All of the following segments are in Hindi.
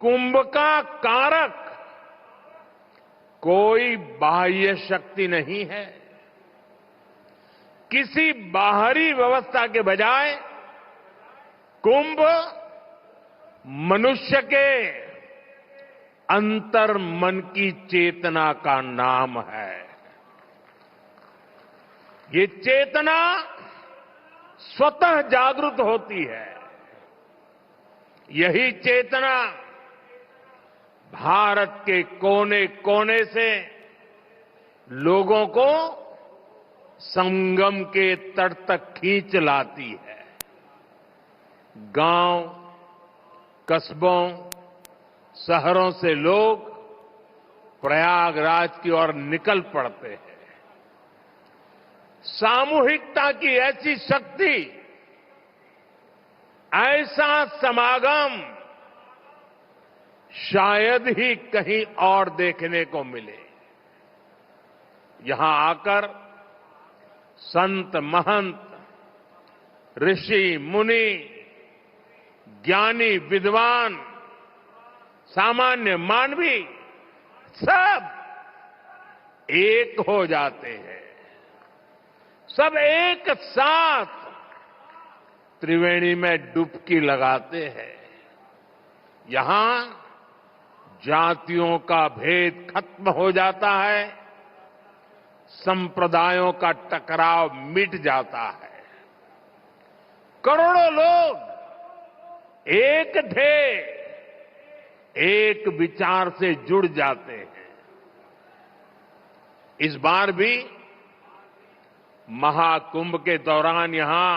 कुंभ का कारक कोई बाह्य शक्ति नहीं है। किसी बाहरी व्यवस्था के बजाय कुंभ मनुष्य के अंतर मन की चेतना का नाम है। ये चेतना स्वतः जागृत होती है। यही चेतना भारत के कोने कोने से लोगों को संगम के तट तक खींच लाती है। गांव, कस्बों, शहरों से लोग प्रयागराज की ओर निकल पड़ते हैं। सामूहिकता की ऐसी शक्ति, ऐसा समागम शायद ही कहीं और देखने को मिले। यहां आकर संत महंत, ऋषि मुनि, ज्ञानी विद्वान, सामान्य मानवी सब एक हो जाते हैं। सब एक साथ त्रिवेणी में डुबकी लगाते हैं। यहां जातियों का भेद खत्म हो जाता है, संप्रदायों का टकराव मिट जाता है। करोड़ों लोग एक थे, एक विचार से जुड़ जाते हैं। इस बार भी महाकुंभ के दौरान यहां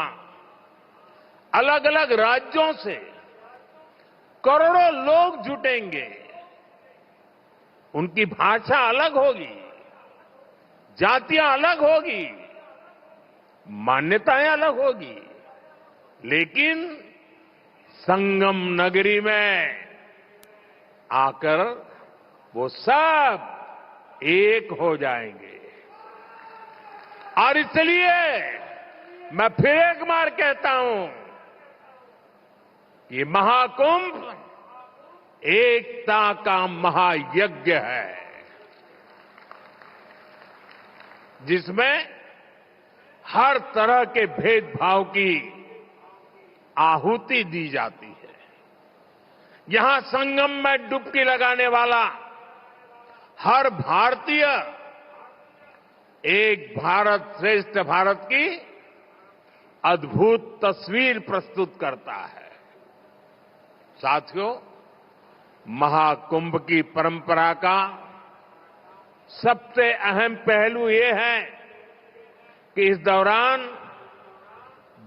अलग अलग राज्यों से करोड़ों लोग जुटेंगे। उनकी भाषा अलग होगी, जातियां अलग होगी, मान्यताएं अलग होगी, लेकिन संगम नगरी में आकर वो सब एक हो जाएंगे। और इसलिए मैं फिर एक बार कहता हूं, ये महाकुंभ एकता का महायज्ञ है, जिसमें हर तरह के भेदभाव की आहुति दी जाती है। यहां संगम में डुबकी लगाने वाला हर भारतीय एक भारत श्रेष्ठ भारत की अद्भुत तस्वीर प्रस्तुत करता है। साथियों, महाकुंभ की परंपरा का सबसे अहम पहलू ये है कि इस दौरान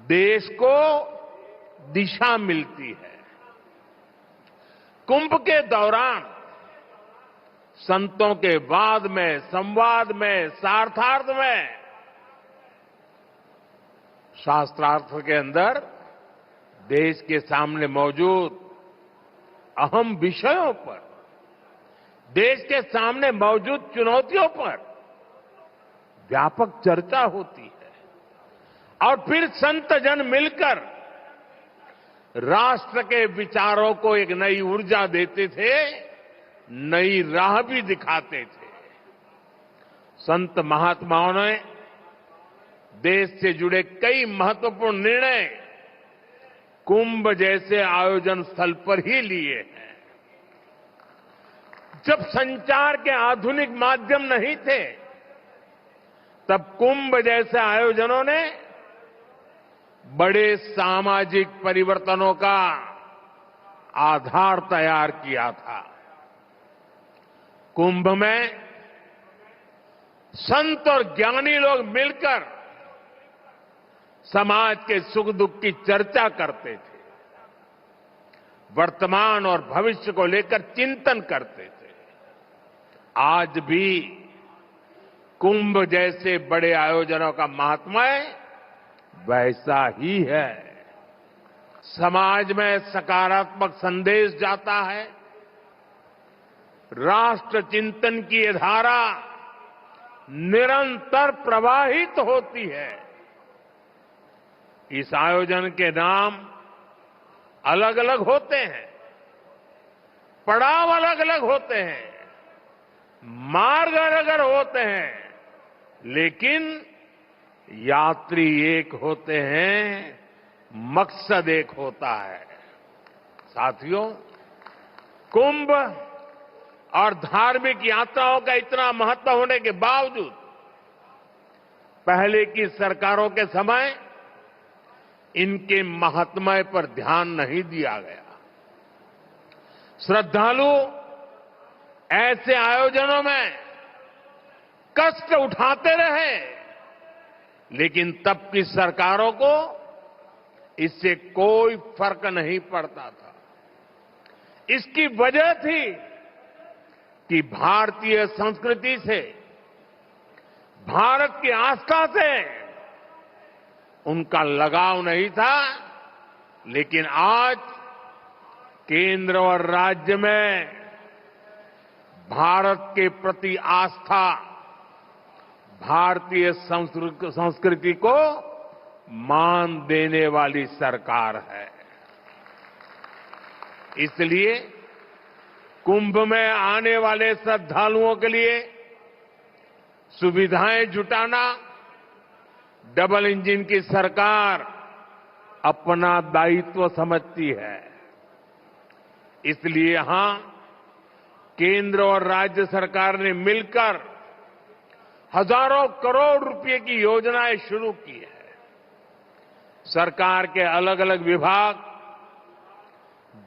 देश को दिशा मिलती है। कुंभ के दौरान संतों के वाद में, संवाद में, शास्त्रार्थ में, शास्त्रार्थ के अंदर देश के सामने मौजूद अहम विषयों पर, देश के सामने मौजूद चुनौतियों पर व्यापक चर्चा होती है। और फिर संत जन मिलकर राष्ट्र के विचारों को एक नई ऊर्जा देते थे, नई राह भी दिखाते थे। संत महात्माओं ने देश से जुड़े कई महत्वपूर्ण निर्णय कुंभ जैसे आयोजन स्थल पर ही लिए हैं। जब संचार के आधुनिक माध्यम नहीं थे, तब कुंभ जैसे आयोजनों ने बड़े सामाजिक परिवर्तनों का आधार तैयार किया था। कुंभ में संत और ज्ञानी लोग मिलकर समाज के सुख दुख की चर्चा करते थे, वर्तमान और भविष्य को लेकर चिंतन करते थे। आज भी कुंभ जैसे बड़े आयोजनों का महात्म्य वैसा ही है। समाज में सकारात्मक संदेश जाता है, राष्ट्र चिंतन की ये धारा निरंतर प्रवाहित होती है। इस आयोजन के नाम अलग अलग होते हैं, पड़ाव अलग अलग होते हैं, मार्ग अलग अलग होते हैं, लेकिन यात्री एक होते हैं, मकसद एक होता है। साथियों, कुंभ और धार्मिक यात्राओं का इतना महत्व होने के बावजूद पहले की सरकारों के समय इनके महात्म्य पर ध्यान नहीं दिया गया। श्रद्धालु ऐसे आयोजनों में कष्ट उठाते रहे, लेकिन तब की सरकारों को इससे कोई फर्क नहीं पड़ता था। इसकी वजह थी कि भारतीय संस्कृति से, भारत की आस्था से उनका लगाव नहीं था। लेकिन आज केंद्र और राज्य में भारत के प्रति आस्था, भारतीय संस्कृति को मान देने वाली सरकार है। इसलिए कुंभ में आने वाले श्रद्धालुओं के लिए सुविधाएं जुटाना डबल इंजन की सरकार अपना दायित्व समझती है। इसलिए यहां केंद्र और राज्य सरकार ने मिलकर हजारों करोड़ रुपए की योजनाएं शुरू की है। सरकार के अलग अलग विभाग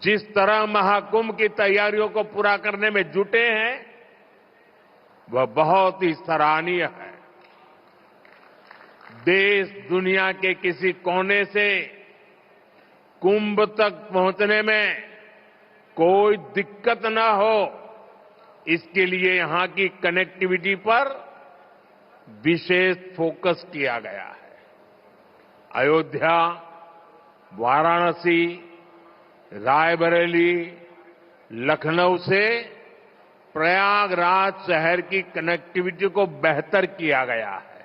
जिस तरह महाकुंभ की तैयारियों को पूरा करने में जुटे हैं, वह बहुत ही सराहनीय है। देश दुनिया के किसी कोने से कुंभ तक पहुंचने में कोई दिक्कत न हो, इसके लिए यहां की कनेक्टिविटी पर विशेष फोकस किया गया है। अयोध्या, वाराणसी, रायबरेली, लखनऊ से प्रयागराज शहर की कनेक्टिविटी को बेहतर किया गया है।